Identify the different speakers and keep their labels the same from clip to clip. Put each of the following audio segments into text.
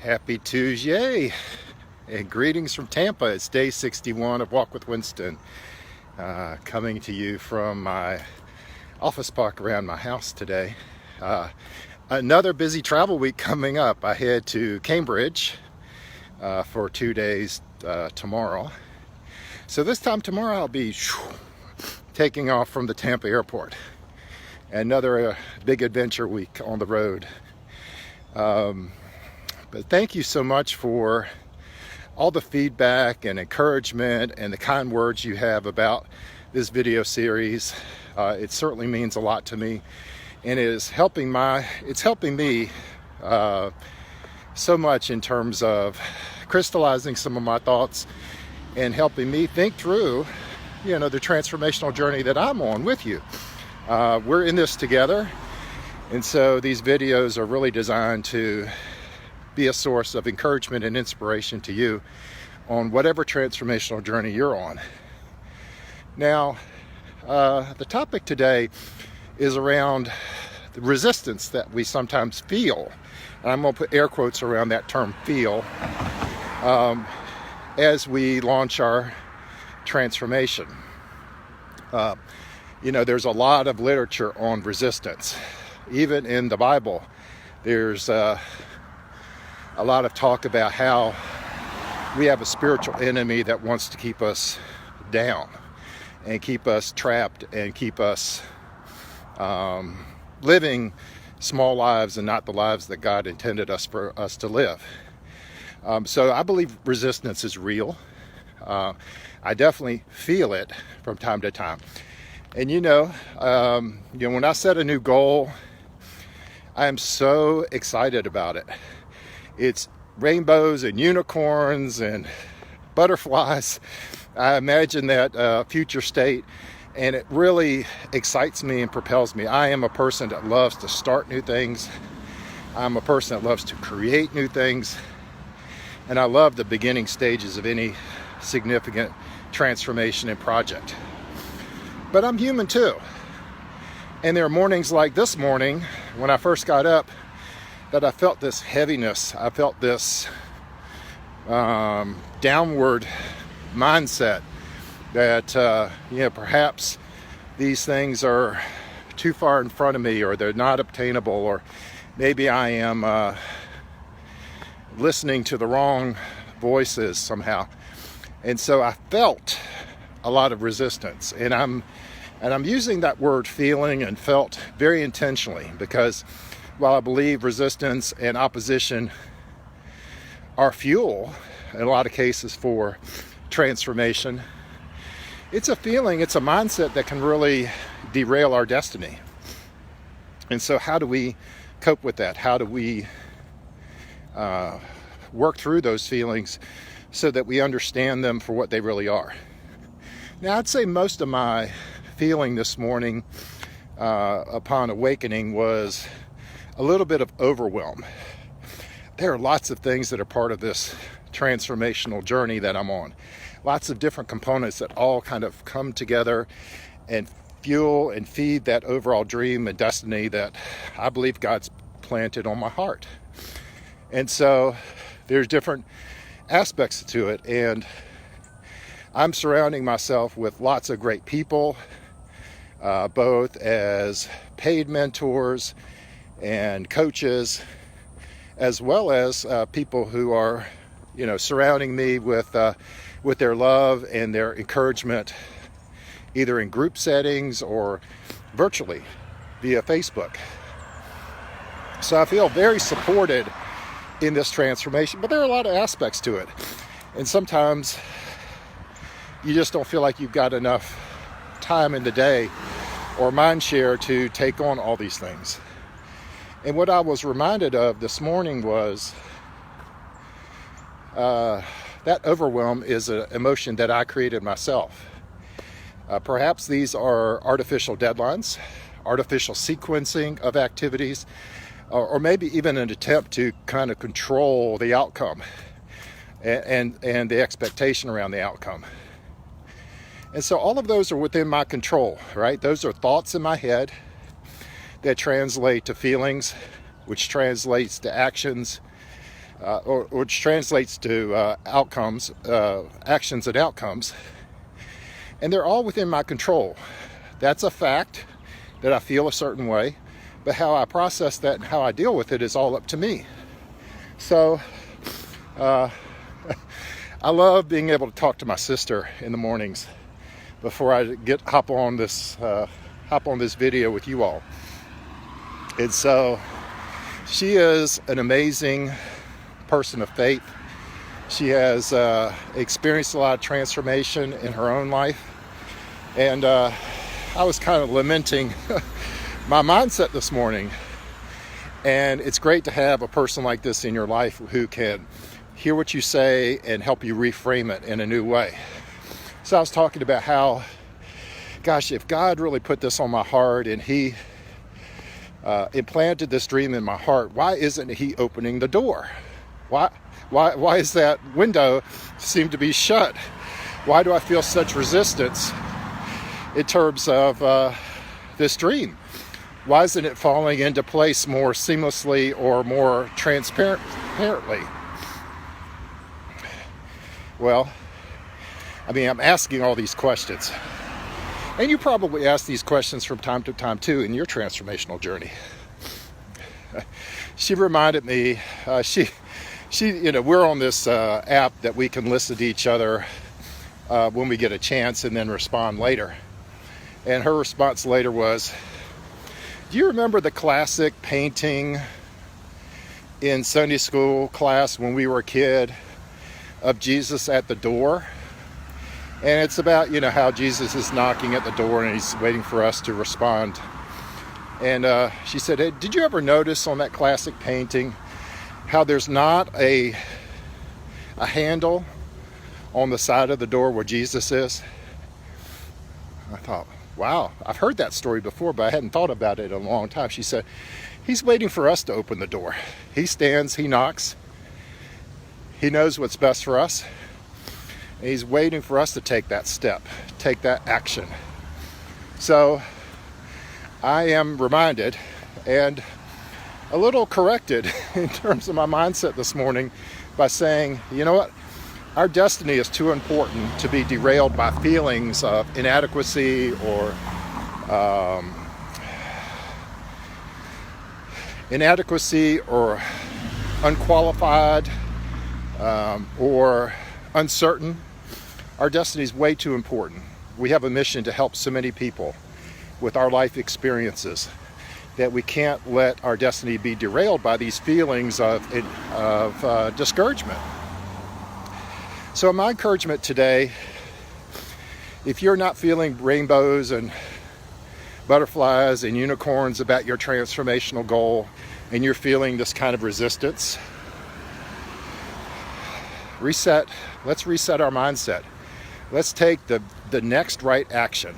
Speaker 1: Happy Tuesday and greetings from Tampa. It's day 61 of Walk with Winston, coming to you from my office park around my house today. Another busy travel week coming up. I head to Cambridge for 2 days tomorrow. So this time tomorrow I'll be taking off from the Tampa airport. Another big adventure week on the road. But thank you so much for all the feedback and encouragement and the kind words you have about this video series. It certainly means a lot to me, and it's helping me so much in terms of crystallizing some of my thoughts and helping me think through, the transformational journey that I'm on with you. We're in this together, and so these videos are really designed to be a source of encouragement and inspiration to you on whatever transformational journey you're on. Now, the topic today is around the resistance that we sometimes feel. And I'm going to put air quotes around that term feel as we launch our transformation. There's a lot of literature on resistance. Even in the Bible, there's a lot of talk about how we have a spiritual enemy that wants to keep us down and keep us trapped and keep us living small lives and not the lives that God intended for us to live. So I believe resistance is real. I definitely feel it from time to time. And when I set a new goal, I am so excited about it. It's rainbows and unicorns and butterflies. I imagine that future state, and it really excites me and propels me. I am a person that loves to start new things. I'm a person that loves to create new things. And I love the beginning stages of any significant transformation and project. But I'm human too. And there are mornings like this morning when I first got up that I felt this heaviness. I felt this downward mindset that, perhaps these things are too far in front of me, or they're not obtainable, or maybe I am listening to the wrong voices somehow. And so I felt a lot of resistance, and I'm using that word feeling and felt very intentionally, because while I believe resistance and opposition are fuel in a lot of cases for transformation, it's a feeling, it's a mindset that can really derail our destiny. And so how do we cope with that? How do we work through those feelings so that we understand them for what they really are? Now, I'd say most of my feeling this morning upon awakening was a little bit of overwhelm. There are lots of things that are part of this transformational journey that I'm on. Lots of different components that all kind of come together and fuel and feed that overall dream and destiny that I believe God's planted on my heart. And so there's different aspects to it, and I'm surrounding myself with lots of great people, both as paid mentors and coaches, as well as people who are, surrounding me with their love and their encouragement, either in group settings or virtually via Facebook. So I feel very supported in this transformation, but there are a lot of aspects to it. And sometimes you just don't feel like you've got enough time in the day or mind share to take on all these things. And what I was reminded of this morning was that overwhelm is an emotion that I created myself. Perhaps these are artificial deadlines, artificial sequencing of activities, or maybe even an attempt to kind of control the outcome and the expectation around the outcome. And so all of those are within my control, right? Those are thoughts in my head that translate to feelings, which translates to actions, or which translates to outcomes, actions and outcomes, and they're all within my control. That's a fact that I feel a certain way, but how I process that and how I deal with it is all up to me. So I love being able to talk to my sister in the mornings before I hop on this video with you all. And so she is an amazing person of faith. She has experienced a lot of transformation in her own life, and I was kind of lamenting my mindset this morning. And it's great to have a person like this in your life who can hear what you say and help you reframe it in a new way. So I was talking about how, gosh, if God really put this on my heart and he implanted this dream in my heart, why isn't he opening the door? Why is that window seem to be shut? Why do I feel such resistance in terms of this dream? Why isn't it falling into place more seamlessly or more transparently? Well, I mean, I'm asking all these questions. And you probably ask these questions from time to time too in your transformational journey. She reminded me, we're on this app that we can listen to each other when we get a chance and then respond later. And her response later was, do you remember the classic painting in Sunday school class when we were a kid of Jesus at the door? And it's about, how Jesus is knocking at the door and he's waiting for us to respond. And she said, hey, did you ever notice on that classic painting how there's not a handle on the side of the door where Jesus is? I thought, wow, I've heard that story before, but I hadn't thought about it in a long time. She said, he's waiting for us to open the door. He stands, he knocks. He knows what's best for us. And he's waiting for us to take that step, take that action. So I am reminded and a little corrected in terms of my mindset this morning by saying, you know what? Our destiny is too important to be derailed by feelings of inadequacy or unqualified or uncertain. Our destiny is way too important. We have a mission to help so many people with our life experiences that we can't let our destiny be derailed by these feelings of discouragement. So my encouragement today, if you're not feeling rainbows and butterflies and unicorns about your transformational goal and you're feeling this kind of resistance, let's reset our mindset. Let's take the next right action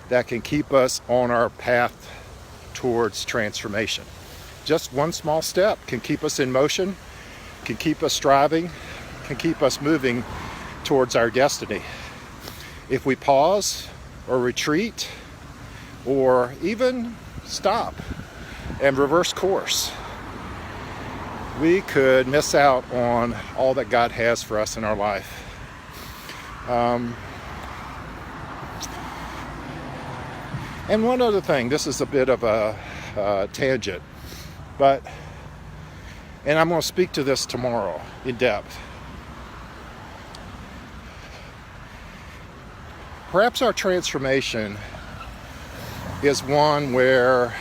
Speaker 1: that can keep us on our path towards transformation. Just one small step can keep us in motion, can keep us striving, can keep us moving towards our destiny. If we pause or retreat or even stop and reverse course, we could miss out on all that God has for us in our life. And one other thing, this is a bit of a tangent, and I'm going to speak to this tomorrow in depth. Perhaps our transformation is one where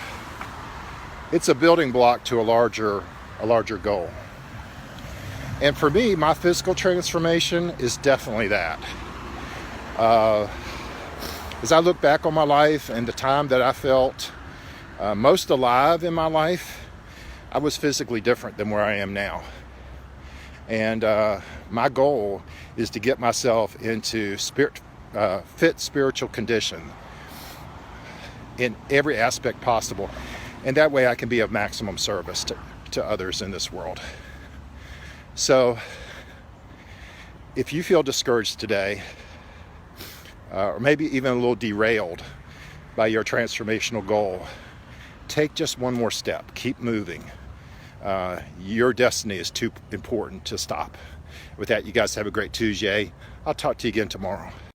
Speaker 1: it's a building block to a larger goal. And for me, my physical transformation is definitely that. As I look back on my life and the time that I felt most alive in my life, I was physically different than where I am now. And my goal is to get myself into fit spiritual condition in every aspect possible. And that way I can be of maximum service to others in this world. So if you feel discouraged today, or maybe even a little derailed by your transformational goal, take just one more step. Keep moving. Your destiny is too important to stop. With that, you guys have a great Tuesday. I'll talk to you again tomorrow.